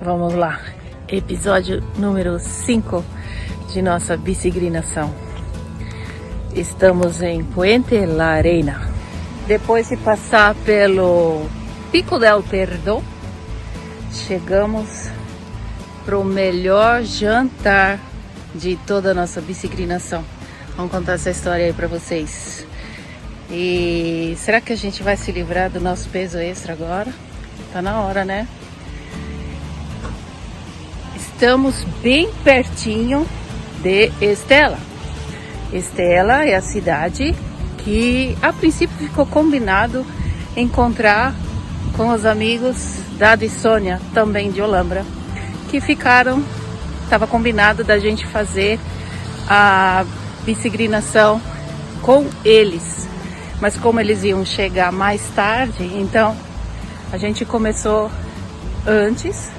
Vamos lá, episódio número 5 de nossa bicigrinação. Estamos em Puente La Arena. Depois de passar pelo Pico del Perdón, chegamos para o melhor jantar de toda a nossa bicigrinação. Vamos contar essa história aí para vocês. E será que a gente vai se livrar do nosso peso extra agora? Tá na hora, né? Estamos bem pertinho de Estela. Estela é a cidade que a princípio ficou combinado encontrar com os amigos Dado e Sônia, também de Olambra, que estava combinado da gente fazer a bicigrinação com eles. Mas como eles iam chegar mais tarde, então a gente começou antes,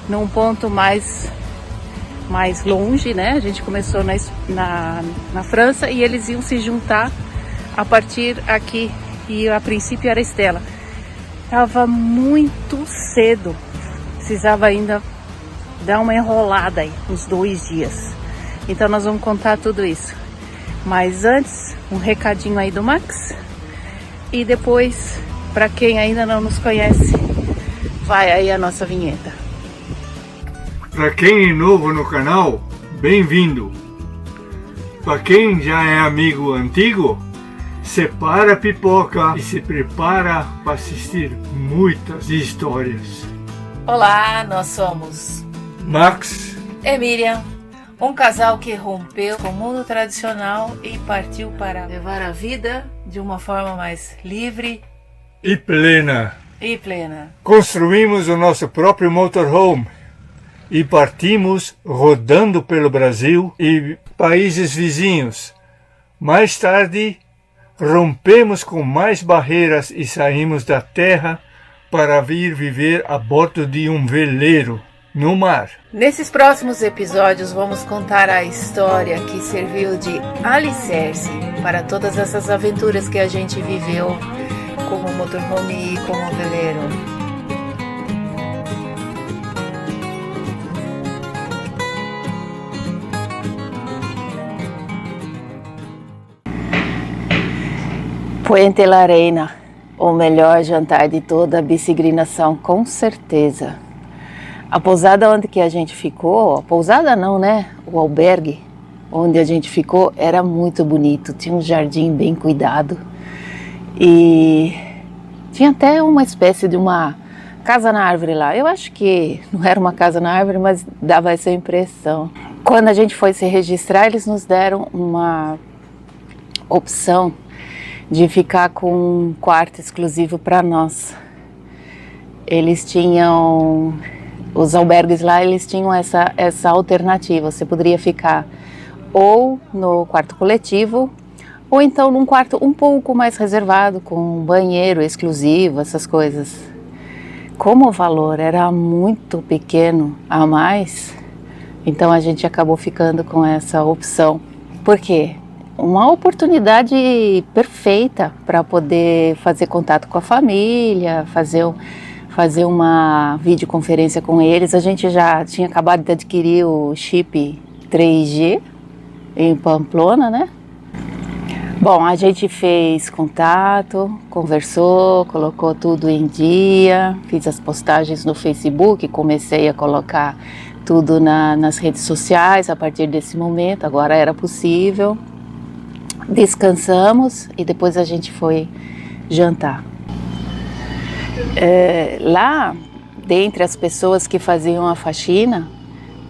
num ponto mais longe, né? A gente começou na França e eles iam se juntar a partir aqui. E a princípio era Estela. Tava muito cedo. Precisava ainda dar uma enrolada aí, uns 2 dias. Então nós vamos contar tudo isso. Mas antes, um recadinho aí do Max. E depois, para quem ainda não nos conhece, vai aí a nossa vinheta. Para quem é novo no canal, bem-vindo. Para quem já é amigo antigo, separa a pipoca e se prepara para assistir muitas histórias. Olá, nós somos Max e Miriam, um casal que rompeu com o mundo tradicional e partiu para levar a vida de uma forma mais livre e plena. Construímos o nosso próprio motorhome e partimos rodando pelo Brasil e países vizinhos. Mais tarde, rompemos com mais barreiras e saímos da terra para vir viver a bordo de um veleiro no mar. Nesses próximos episódios vamos contar a história que serviu de alicerce para todas essas aventuras que a gente viveu como motorhome e como veleiro. Puente La Arena, o melhor jantar de toda a bicigrinação, com certeza. A pousada onde que a gente ficou, a pousada não, né? O albergue onde a gente ficou era muito bonito, tinha um jardim bem cuidado e tinha até uma espécie de uma casa na árvore lá. Eu acho que não era uma casa na árvore, mas dava essa impressão. Quando a gente foi se registrar, eles nos deram uma opção de ficar com um quarto exclusivo para nós. Eles tinham, os albergues lá, eles tinham essa alternativa. Você poderia ficar ou no quarto coletivo, ou então num quarto um pouco mais reservado, com um banheiro exclusivo, essas coisas. Como o valor era muito pequeno a mais, então a gente acabou ficando com essa opção. Por quê? Uma oportunidade perfeita para poder fazer contato com a família, fazer uma videoconferência com eles. A gente já tinha acabado de adquirir o chip 3G em Pamplona, né? Bom, a gente fez contato, conversou, colocou tudo em dia, fiz as postagens no Facebook, comecei a colocar tudo nas redes sociais a partir desse momento, agora era possível. Descansamos e depois a gente foi jantar. Lá, dentre as pessoas que faziam a faxina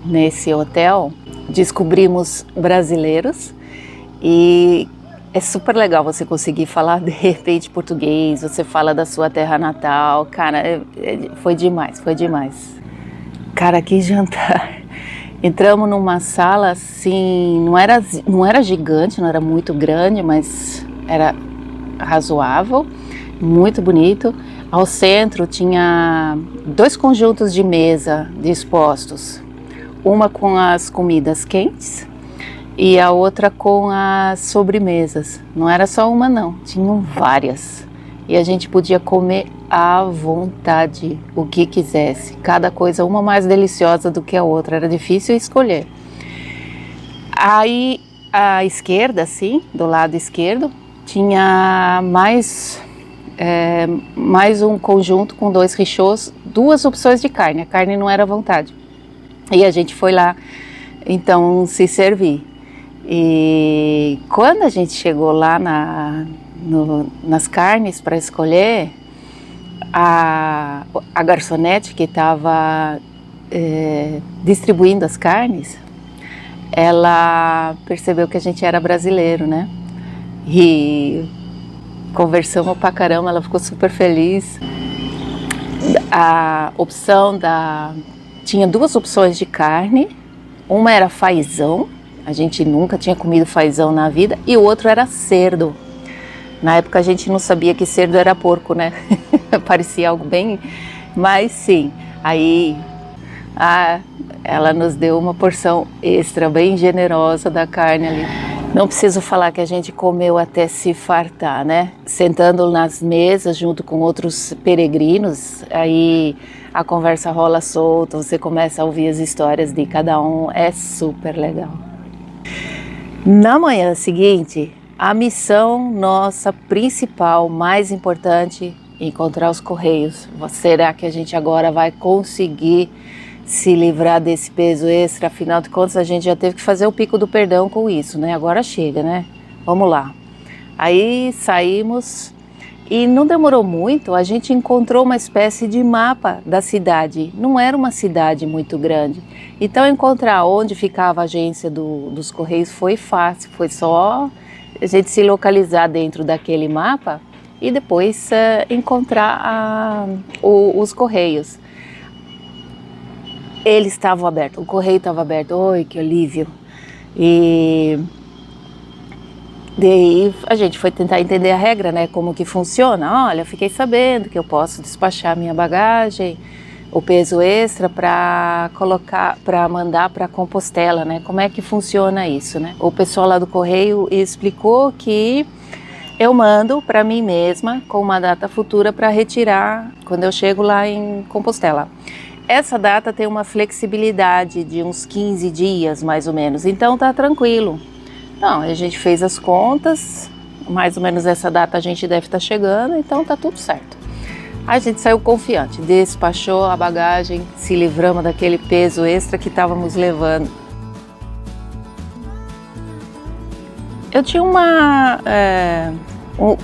nesse hotel, descobrimos brasileiros e é super legal você conseguir falar de repente português, você fala da sua terra natal. Cara, foi demais. Cara, que jantar! Entramos numa sala assim, não era gigante, não era muito grande, mas era razoável, muito bonito. Ao centro tinha 2 conjuntos de mesa dispostos, uma com as comidas quentes e a outra com as sobremesas. Não era só uma não, tinham várias. E a gente podia comer à vontade o que quisesse. Cada coisa uma mais deliciosa do que a outra, era difícil escolher. Aí, à esquerda, assim, do lado esquerdo, tinha mais um conjunto com 2 richôs, 2 opções de carne. A carne não era à vontade. E a gente foi lá, então, se servir. E quando a gente chegou lá nas carnes para escolher, a garçonete que estava distribuindo as carnes, ela percebeu que a gente era brasileiro, né? E conversamos pra caramba, ela ficou super feliz. Tinha 2 opções de carne, uma era fazão, a gente nunca tinha comido fazão na vida, e o outro era cerdo. Na época a gente não sabia que cerdo era porco, né? Parecia algo bem, mas sim. Aí ela nos deu uma porção extra, bem generosa da carne ali. Não preciso falar que a gente comeu até se fartar, né? Sentando nas mesas junto com outros peregrinos, aí a conversa rola solta, você começa a ouvir as histórias de cada um, é super legal. Na manhã seguinte, a missão nossa principal, mais importante, encontrar os correios. Será que a gente agora vai conseguir se livrar desse peso extra? Afinal de contas, a gente já teve que fazer o pico do perdão com isso, né? Agora chega, né? Vamos lá. Aí saímos e não demorou muito, a gente encontrou uma espécie de mapa da cidade. Não era uma cidade muito grande. Então encontrar onde ficava a agência dos Correios foi fácil, foi só a gente se localizar dentro daquele mapa e depois encontrar os Correios. Eles estavam abertos, o correio estava aberto, oi, que alívio. E daí a gente foi tentar entender a regra, né, como que funciona. Olha, fiquei sabendo que eu posso despachar minha bagagem, o peso extra para mandar para Compostela, né, como é que funciona isso, né? O pessoal lá do correio explicou que eu mando para mim mesma com uma data futura para retirar quando eu chego lá em Compostela. Essa data tem uma flexibilidade de uns 15 dias, mais ou menos, então tá tranquilo. Então, a gente fez as contas, mais ou menos essa data a gente deve estar chegando, então tá tudo certo. A gente saiu confiante, despachou a bagagem, se livramos daquele peso extra que estávamos levando. Eu tinha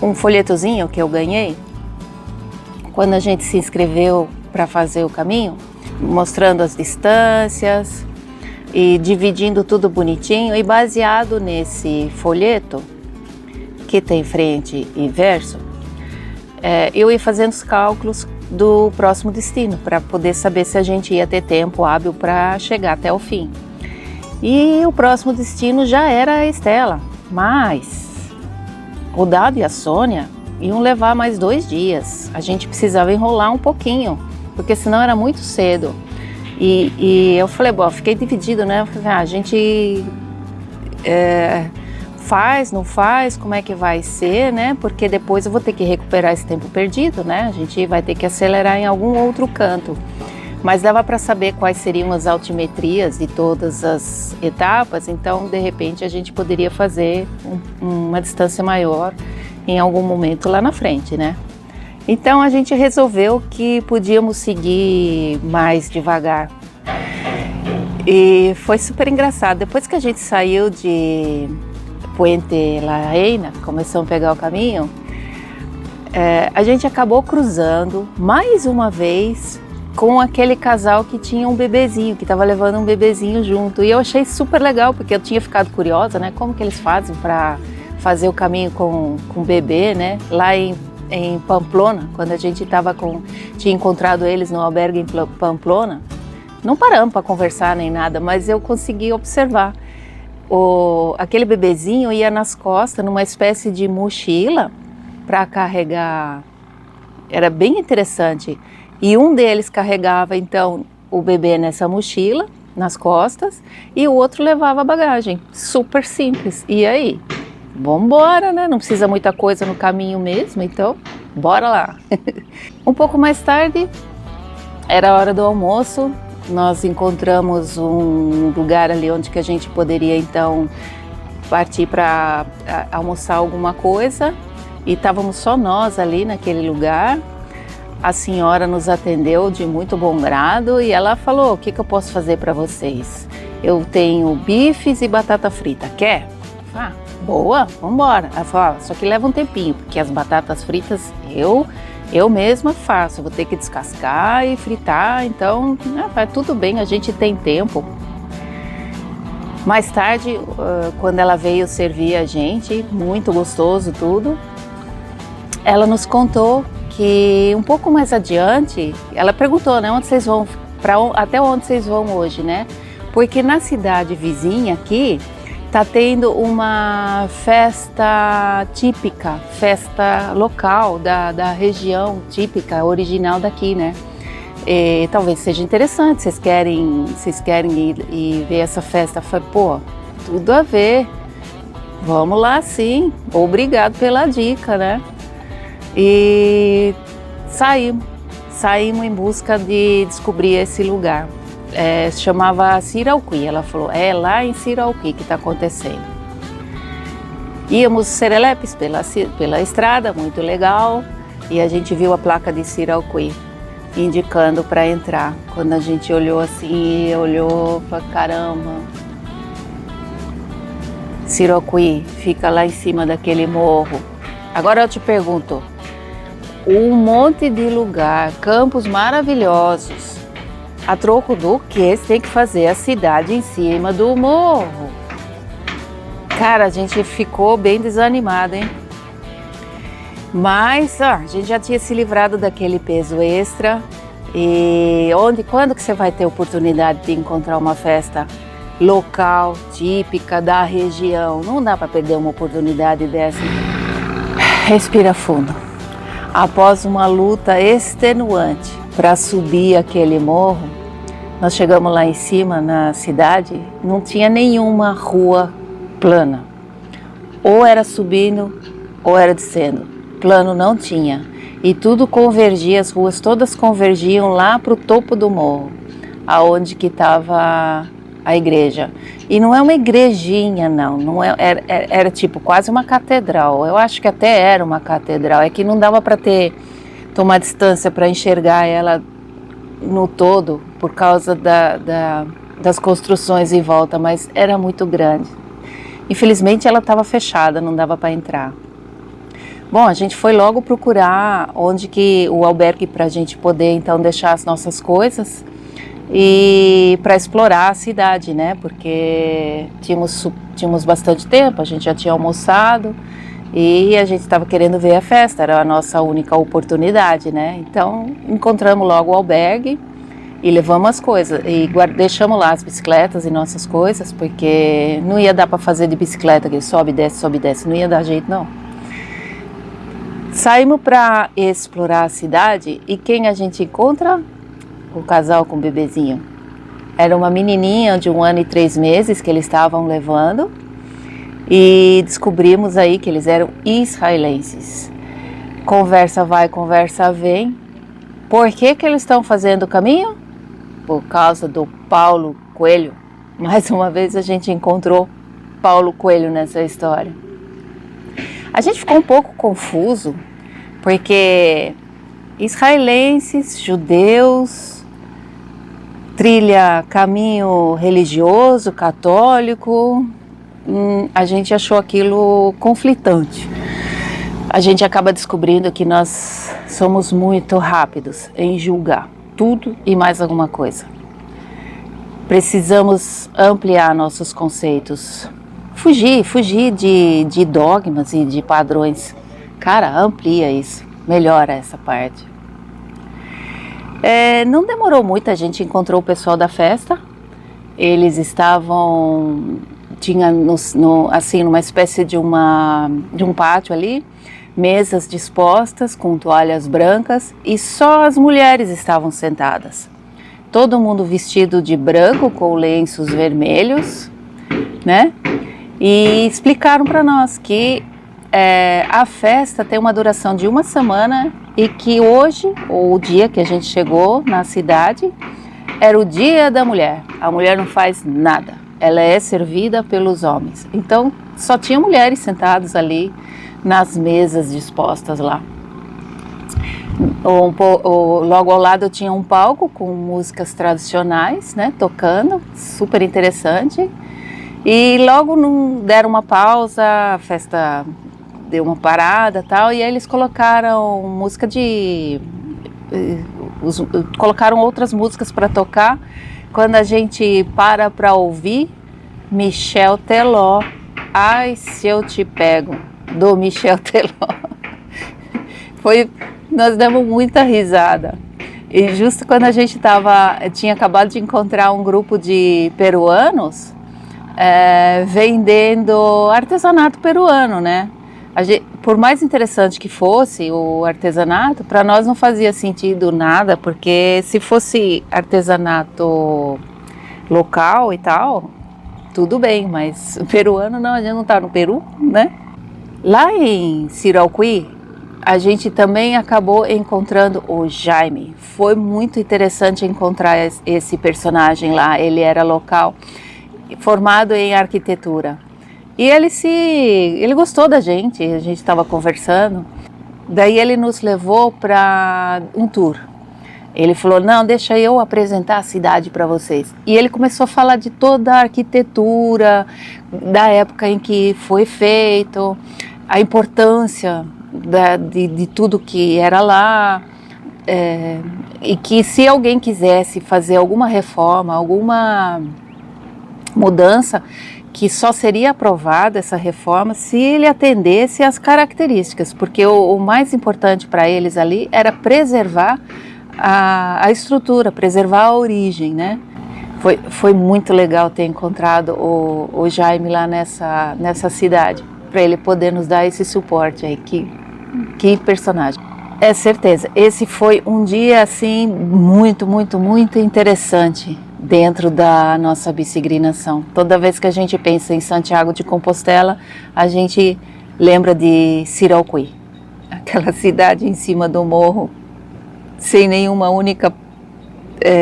um folhetozinho que eu ganhei, quando a gente se inscreveu para fazer o caminho, mostrando as distâncias e dividindo tudo bonitinho, e baseado nesse folheto que tem frente e verso, eu ia fazendo os cálculos do próximo destino para poder saber se a gente ia ter tempo hábil para chegar até o fim. E o próximo destino já era a Estela, mas o Dado e a Sônia iam levar mais 2 dias. A gente precisava enrolar um pouquinho, porque senão era muito cedo. E eu falei, bom, fiquei dividido, né? Eu falei, a gente faz, não faz, como é que vai ser, né? Porque depois eu vou ter que recuperar esse tempo perdido, né? A gente vai ter que acelerar em algum outro canto. Mas dava para saber quais seriam as altimetrias de todas as etapas, então de repente a gente poderia fazer uma distância maior em algum momento lá na frente, né? Então a gente resolveu que podíamos seguir mais devagar. E foi super engraçado. Depois que a gente saiu de Puente La Reina, começamos a pegar o caminho, a gente acabou cruzando mais uma vez com aquele casal que tinha um bebezinho, que estava levando um bebezinho junto. E eu achei super legal, porque eu tinha ficado curiosa, né? Como que eles fazem para fazer o caminho com o bebê, né? Lá em Pamplona, quando a gente tinha encontrado eles no albergue em Pamplona, não paramos para conversar nem nada, mas eu consegui observar. Aquele bebezinho ia nas costas numa espécie de mochila para carregar. Era bem interessante. E um deles carregava então o bebê nessa mochila, nas costas, e o outro levava a bagagem. Super simples. E aí? Vambora, né? Não precisa muita coisa no caminho mesmo, então bora lá. Um pouco mais tarde, era a hora do almoço, nós encontramos um lugar ali onde que a gente poderia então partir para almoçar alguma coisa e estávamos só nós ali naquele lugar. A senhora nos atendeu de muito bom grado e ela falou: o que eu posso fazer para vocês? Eu tenho bifes e batata frita, quer? Ah, boa, vamos embora. Ela falou: só que leva um tempinho, porque as batatas fritas eu mesma faço, vou ter que descascar e fritar, então vai tudo bem, a gente tem tempo. Mais tarde, quando ela veio servir a gente, muito gostoso tudo, ela nos contou que um pouco mais adiante, ela perguntou, né, onde vocês vão, até onde vocês vão hoje, né? Porque na cidade vizinha aqui, tá tendo uma festa típica, festa local da região típica, original daqui, né? E talvez seja interessante, vocês querem ir e ver essa festa? Eu falei, pô, tudo a ver, vamos lá sim, obrigado pela dica, né? E saímos em busca de descobrir esse lugar. Se chamava Sirauqui, ela falou, é lá em Sirauqui que está acontecendo. Íamos serelepes pela estrada, muito legal, e a gente viu a placa de Sirauqui, indicando para entrar. Quando a gente olhou assim, olhou para caramba, Sirauqui fica lá em cima daquele morro. Agora eu te pergunto, um monte de lugar, campos maravilhosos, a troco do que você tem que fazer a cidade em cima do morro? Cara, a gente ficou bem desanimado, hein? Mas a gente já tinha se livrado daquele peso extra. E quando que você vai ter oportunidade de encontrar uma festa local, típica da região? Não dá para perder uma oportunidade dessa. Respira fundo. Após uma luta extenuante para subir aquele morro, nós chegamos lá em cima na cidade, não tinha nenhuma rua plana. Ou era subindo ou era descendo. Plano não tinha. E tudo convergia, as ruas todas convergiam lá para o topo do morro, aonde que estava a igreja. E não é uma igrejinha, não era tipo quase uma catedral. Eu acho que até era uma catedral, é que não dava para tomar distância para enxergar ela no todo, por causa das construções em volta, mas era muito grande. Infelizmente ela estava fechada, não dava para entrar. Bom, a gente foi logo procurar onde que o albergue para a gente poder então deixar as nossas coisas e para explorar a cidade, né? Porque tínhamos bastante tempo, a gente já tinha almoçado e a gente estava querendo ver a festa, era a nossa única oportunidade, né? Então encontramos logo o albergue e levamos as coisas e deixamos lá as bicicletas e nossas coisas, porque não ia dar para fazer de bicicleta, que sobe e desce, não ia dar jeito não. Saímos para explorar a cidade e quem a gente encontra? O casal com o bebezinho. Era uma menininha de 1 ano e 3 meses que eles estavam levando e descobrimos aí que eles eram israelenses. Conversa vai, conversa vem. Por que eles estão fazendo o caminho? Por causa do Paulo Coelho. Mais uma vez a gente encontrou Paulo Coelho nessa história. A gente ficou um pouco confuso, porque israelenses, judeus, trilha caminho religioso, católico, a gente achou aquilo conflitante. A gente acaba descobrindo que nós somos muito rápidos em julgar tudo e mais alguma coisa. Precisamos ampliar nossos conceitos. Fugir de dogmas e de padrões. Cara, amplia isso, melhora essa parte. Não demorou muito, a gente encontrou o pessoal da festa. Eles estavam, assim, numa espécie de um pátio ali, mesas dispostas com toalhas brancas e só as mulheres estavam sentadas. Todo mundo vestido de branco com lenços vermelhos, né? E explicaram para nós que a festa tem uma duração de 1 semana e que hoje, ou o dia que a gente chegou na cidade, era o Dia da Mulher. A mulher não faz nada, ela é servida pelos homens. Então só tinha mulheres sentadas ali nas mesas dispostas lá. Logo ao lado tinha um palco com músicas tradicionais, né, tocando, super interessante. E logo deram uma pausa, a festa deu uma parada e tal, e aí eles colocaram música colocaram outras músicas para tocar. Quando a gente para ouvir, Michel Teló, Ai Se Eu Te Pego, do Michel Teló. Nós demos muita risada. E justo quando a gente tinha acabado de encontrar um grupo de peruanos vendendo artesanato peruano, né? Por mais interessante que fosse o artesanato, para nós não fazia sentido nada, porque se fosse artesanato local e tal, tudo bem, mas o peruano não, a gente não está no Peru, né? Lá em Sirauqui, a gente também acabou encontrando o Jaime. Foi muito interessante encontrar esse personagem lá, ele era local, formado em arquitetura. E ele gostou da gente, a gente estava conversando, daí ele nos levou para um tour. Ele falou, não, deixa eu apresentar a cidade para vocês. E ele começou a falar de toda a arquitetura, da época em que foi feito, a importância de tudo que era lá, e que se alguém quisesse fazer alguma reforma, alguma mudança, que só seria aprovada essa reforma se ele atendesse às características, porque o mais importante para eles ali era preservar a estrutura, preservar a origem, né? Foi muito legal ter encontrado o Jaime lá nessa cidade, para ele poder nos dar esse suporte aí, que personagem. É certeza, esse foi um dia assim muito, muito, muito interessante dentro da nossa bicigrinação. Toda vez que a gente pensa em Santiago de Compostela, a gente lembra de Sirauqui, aquela cidade em cima do morro, sem nenhuma única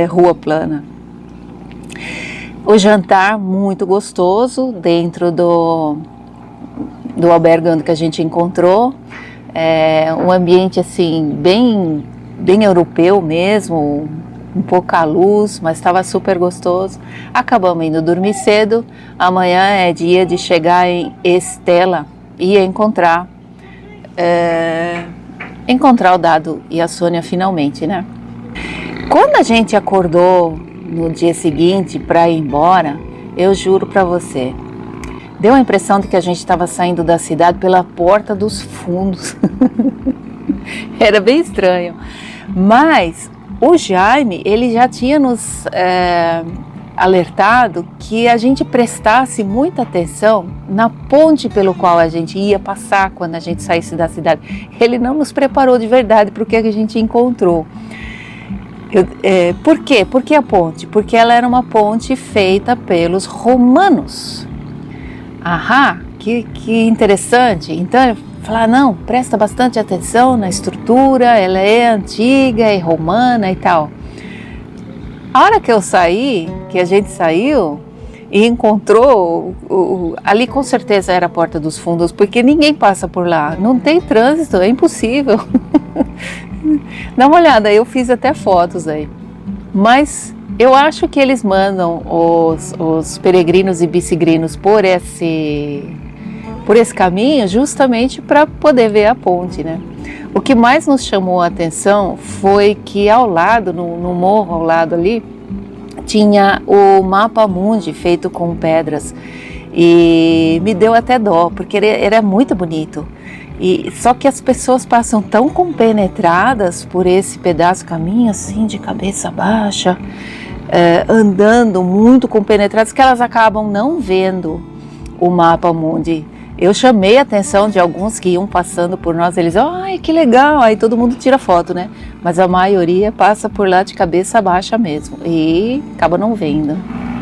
rua plana. O jantar muito gostoso dentro do albergue onde que a gente encontrou, um ambiente assim bem europeu mesmo, um pouca luz, mas estava super gostoso. Acabamos indo dormir cedo. Amanhã é dia de chegar em Estela e encontrar o Dado e a Sônia finalmente, né? Quando a gente acordou no dia seguinte para ir embora, eu juro para você, deu a impressão de que a gente estava saindo da cidade pela porta dos fundos. Era bem estranho. Mas o Jaime, ele já tinha nos alertado que a gente prestasse muita atenção na ponte pelo qual a gente ia passar quando a gente saísse da cidade. Ele não nos preparou de verdade para o que a gente encontrou. Por quê? Por que a ponte? Porque ela era uma ponte feita pelos romanos. Aham, que interessante. Então ele falou, não, presta bastante atenção na estrutura, ela é antiga, é romana e tal. A hora que a gente saiu e encontrou, ali com certeza era a Porta dos Fundos, porque ninguém passa por lá, não tem trânsito, é impossível. Dá uma olhada, eu fiz até fotos aí. Mas eu acho que eles mandam os peregrinos e bicigrinos por esse caminho justamente para poder ver a ponte, né? O que mais nos chamou a atenção foi que ao lado, no morro ao lado ali, tinha o mapa mundi feito com pedras e me deu até dó, porque ele era muito bonito. Só que as pessoas passam tão compenetradas por esse pedaço caminho assim, de cabeça baixa, andando muito compenetradas, que elas acabam não vendo o mapa mundi. Eu chamei a atenção de alguns que iam passando por nós, eles, ai, que legal, aí todo mundo tira foto, né? Mas a maioria passa por lá de cabeça baixa mesmo e acaba não vendo.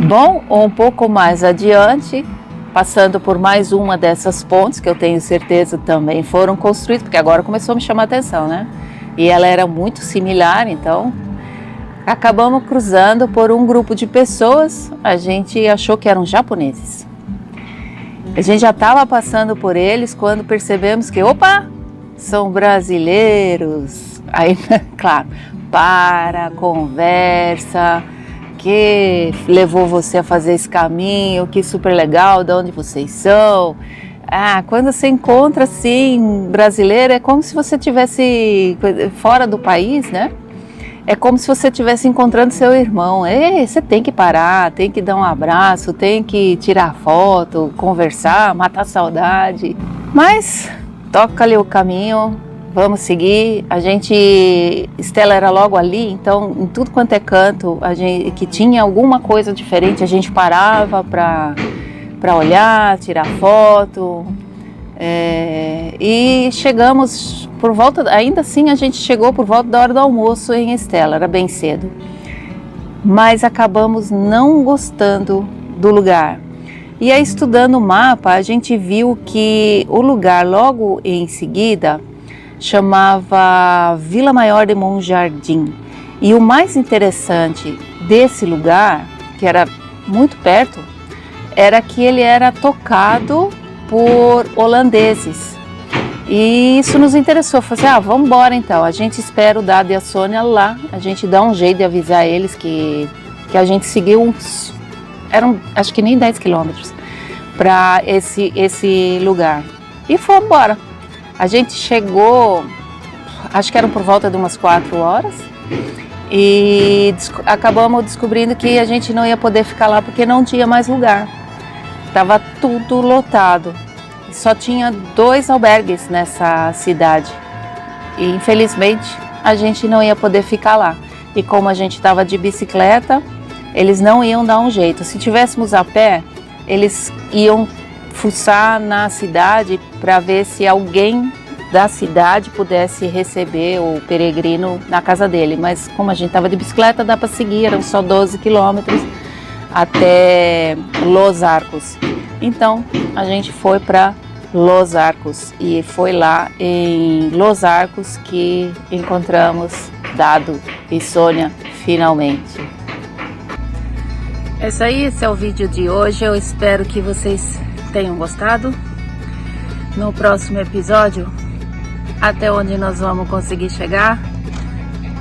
Bom, um pouco mais adiante, passando por mais uma dessas pontes, que eu tenho certeza também foram construídas, porque agora começou a me chamar a atenção, né? E ela era muito similar, então acabamos cruzando por um grupo de pessoas, a gente achou que eram japoneses. A gente já estava passando por eles quando percebemos que, opa, são brasileiros. Aí, claro, conversa, que levou você a fazer esse caminho, que super legal, de onde vocês são. Quando você encontra, assim, brasileiro, é como se você estivesse fora do país, né? É como se você estivesse encontrando seu irmão. Você tem que parar, tem que dar um abraço, tem que tirar foto, conversar, matar a saudade. Mas toca ali o caminho, vamos seguir. Estela era logo ali, então em tudo quanto é canto, que tinha alguma coisa diferente, a gente parava para olhar, tirar foto. E chegamos por volta, ainda assim a gente chegou por volta da hora do almoço em Estela, era bem cedo. Mas acabamos não gostando do lugar. E aí, estudando o mapa, a gente viu que o lugar logo em seguida chamava Vila Maior de Monjardim. E o mais interessante desse lugar, que era muito perto, era que ele era tocado por holandeses. E isso nos interessou. Falei assim, vamos embora então. A gente espera o Dado e a Sônia lá. A gente dá um jeito de avisar eles que a gente seguiu acho que nem 10 quilômetros para esse lugar. E fomos embora. A gente chegou, acho que era por volta de umas 4 horas. E acabamos descobrindo que a gente não ia poder ficar lá porque não tinha mais lugar. Estava tudo lotado. Só tinha 2 albergues nessa cidade. E infelizmente a gente não ia poder ficar lá. E como a gente estava de bicicleta, eles não iam dar um jeito. Se tivéssemos a pé, eles iam fuçar na cidade para ver se alguém da cidade pudesse receber o peregrino na casa dele. Mas como a gente estava de bicicleta, dá para seguir, eram só 12 quilômetros até Los Arcos. Então a gente foi para Los Arcos e foi lá em Los Arcos que encontramos Dado e Sônia finalmente. Esse é o vídeo de hoje. Eu espero que vocês tenham gostado. No próximo episódio, até onde nós vamos conseguir chegar,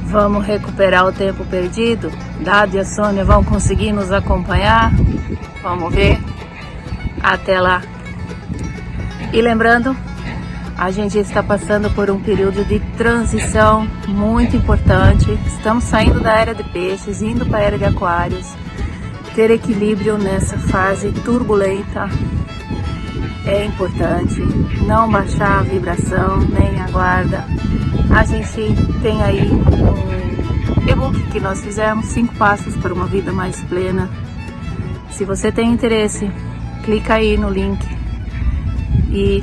vamos recuperar o tempo perdido. Dado e a Sônia vão conseguir nos acompanhar. Vamos ver. Até lá. E lembrando, a gente está passando por um período de transição muito importante. Estamos saindo da era de peixes, indo para a era de aquários. Ter equilíbrio nessa fase turbulenta é importante. Não baixar a vibração, nem a guarda. A gente tem aí um e-book que nós fizemos, 5 passos para uma vida mais plena. Se você tem interesse, clica aí no link e